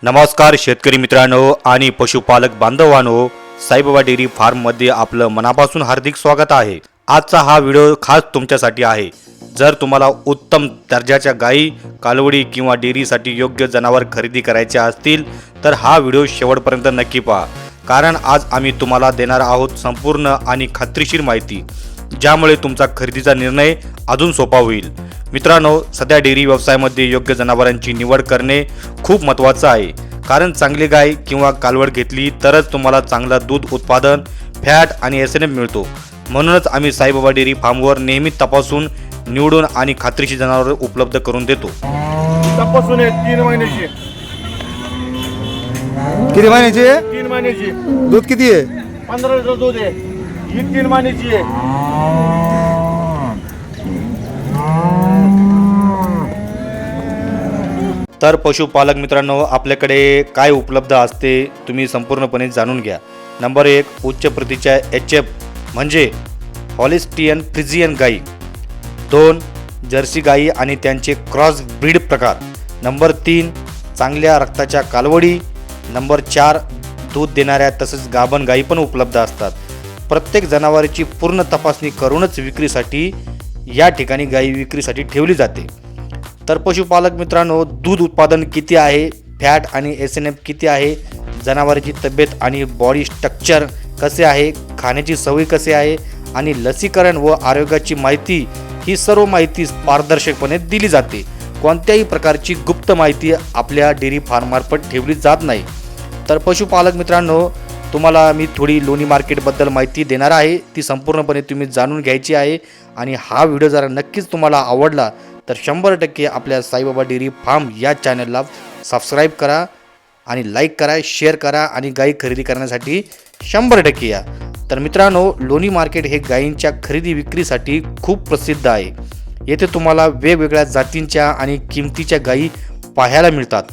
नमस्कार शेतकरी मित्रांनो आणि पशुपालक बांधवांनो, साईबाबा डेअरी फार्ममध्ये आपलं मनापासून हार्दिक स्वागत आहे। आजचा हा व्हिडिओ खास तुमच्यासाठी आहे। जर तुम्हाला उत्तम दर्जाच्या गाई, कालवडी किंवा डेअरीसाठी योग्य जनावर खरेदी करायचे असतील तर हा व्हिडिओ शेवटपर्यंत नक्की पहा, कारण आज आम्ही तुम्हाला देणार आहोत संपूर्ण आणि खात्रीशीर माहिती, ज्यामुळे तुमचा खरेदीचा निर्णय अजून सोपा होईल। मित्रांनो, सध्या डेअरी व्यवसायामध्ये योग्य जनावरांची निवड करणे खूप महत्त्वाचं आहे, कारण चांगली गाय किंवा कालवड घेतली तरच तुम्हाला चांगला दूध उत्पादन, फॅट आणि SNF मिळतो। म्हणूनच आम्ही साईबाबा डेअरी फार्मवर नेहमी तपासून, निवडून आणि खात्रीशीर जनावरे उपलब्ध करून देतो। तपासून 3 महिन्याची। किती महिन्याची आहे? 3 महिन्याची। दूध किती आहे? 15 लिटर दूध आहे। ही 3 महिन्याची आहे। तर पशुपालक मित्रांनो, आपल्याकडे काय उपलब्ध असते तुम्ही संपूर्णपणे जाणून घ्या। नंबर 1, उच्च प्रतीच्या HF म्हणजे हॉलिस्टियन फ्रिजियन गाई। 2, जर्सी गाई आणि त्यांचे क्रॉस ब्रीड प्रकार। नंबर 3, चांगल्या रक्ताच्या कालवडी। नंबर 4, दूध देणाऱ्या तसेच गाभण गाई पण उपलब्ध असतात। प्रत्येक जनावरांची पूर्ण तपासणी करूनच विक्रीसाठी या ठिकाणी गाई विक्रीसाठी ठेवली जाते। तर पशुपालक मित्रांनो, दूध उत्पादन किती आहे, फॅट आणि SNF किती आहे, जनावरांची तब्येत आणि बॉडी स्ट्रक्चर कसे आहे, खाण्याची सवय कसे आहे आणि लसीकरण व आरोग्याची माहिती, ही सर्व माहिती पारदर्शकपणे दिली जाते। कोणत्याही प्रकारची गुप्त माहिती आपल्या डेअरी फार्ममार्फत ठेवली जात नाही। तर पशुपालक मित्रांनो, तुम्हाला मी थोडी लोणी मार्केटबद्दल माहिती देणार आहे, ती संपूर्णपणे तुम्ही जाणून घ्यायची आहे। आणि हा व्हिडिओ जर नक्कीच तुम्हाला आवडला तर 100% आपल्या साईबाबा डेअरी फार्म या चॅनलला सबस्क्राईब करा आणि लाईक करा, शेअर करा आणि गाई खरेदी करण्यासाठी 100% या। तर मित्रांनो, लोणी मार्केट हे गायींच्या खरेदी विक्रीसाठी खूप प्रसिद्ध आहे। येथे तुम्हाला वेगवेगळ्या जातींच्या आणि किमतीच्या गायी पाहायला मिळतात,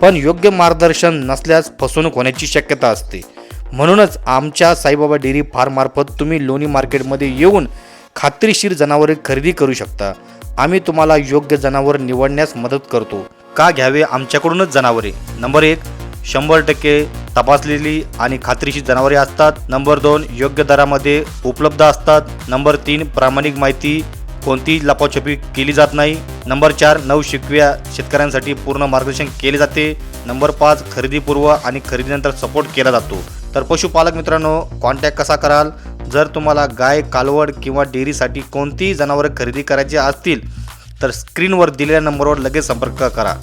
पण योग्य मार्गदर्शन नसल्यास फसवणूक होण्याची शक्यता असते। म्हणूनच आमच्या साईबाबा डेअरी फार्ममार्फत तुम्ही लोणी मार्केटमध्ये येऊन खात्रीशीर जनावरे खरेदी करू शकता। आम्ही तुम्हाला योग्य जनावर निवडण्यास मदत करतो। का घ्यावे आमच्याकडूनच जनावरे? नंबर 1, 100% तपासलेली आणि खात्रीशीर जनावरे असतात। नंबर 2, योग्य दरामध्ये उपलब्ध असतात। नंबर 3, प्रामाणिक माहिती, कोणतीही लपाछपी केली जात नाही। नंबर 4, नवशिकव्या शेतकऱ्यांसाठी पूर्ण मार्गदर्शन केले जाते। नंबर 5, खरेदीपूर्व आणि खरेदीनंतर सपोर्ट केला जातो। तर पशुपालक मित्रांनो, कॉन्टॅक्ट कसा कराल? जर तुम्हाला गाय, कालवड किंवा डेअरीसाठी कोणतीही जनावरे खरेदी करायची असतील तर स्क्रीनवर दिलेल्या नंबरवर लगेच संपर्क करा।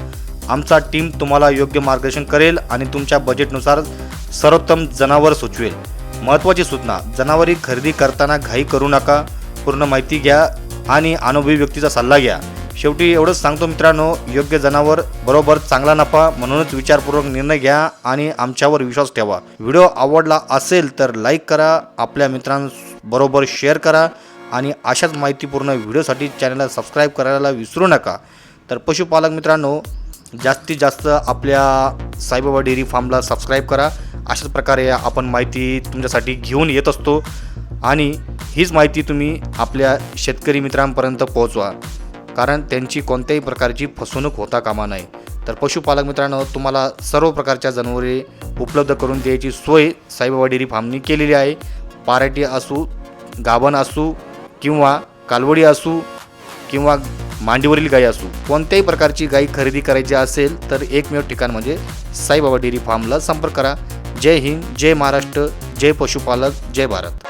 आमचा टीम तुम्हाला योग्य मार्गदर्शन करेल आणि तुमच्या बजेटनुसार सर्वोत्तम जनावर सुचवेल। महत्त्वाची सूचना, जनावरे खरेदी करताना घाई करू नका, पूर्ण माहिती घ्या आणि अनुभवी व्यक्तीचा सल्ला घ्या। शेवटी एवढंच सांगतो मित्रांनो, योग्य जनावर बरोबर चांगला नफा, म्हणूनच विचारपूर्वक निर्णय घ्या आणि आमच्यावर विश्वास ठेवा। व्हिडिओ आवडला असेल तर लाईक करा, आपल्या मित्रांबरोबर शेअर करा आणि अशाच माहितीपूर्ण व्हिडिओसाठी चॅनलला सबस्क्राईब करायला विसरू नका। तर पशुपालक मित्रांनो, जास्तीत जास्त आपल्या साईबाबा डेअरी फार्मला सबस्क्राईब करा। अशाच प्रकारे आपण माहिती तुमच्यासाठी घेऊन येत असतो आणि हीच माहिती तुम्ही आपल्या शेतकरी मित्रांपर्यंत पोहोचवा, कारण त्यांची कोणत्याही प्रकारची फसवणूक होता कामा नये। तर पशुपालक मित्रांनो, तुम्हाला सर्व प्रकारच्या जनावरे उपलब्ध करून द्यायची सोय साईबाबा डेअरी फार्मनी केलेली आहे। पार्टी असू, गाभण असू किंवा कालवडी असू किंवा मांडीवरील गाई असू, कोणत्याही प्रकारची गाई खरेदी करायची असेल तर एकमेव ठिकाण म्हणजे साईबाबा डेअरी फार्मला संपर्क करा। जय हिंद, जय महाराष्ट्र, जय पशुपालक, जय भारत।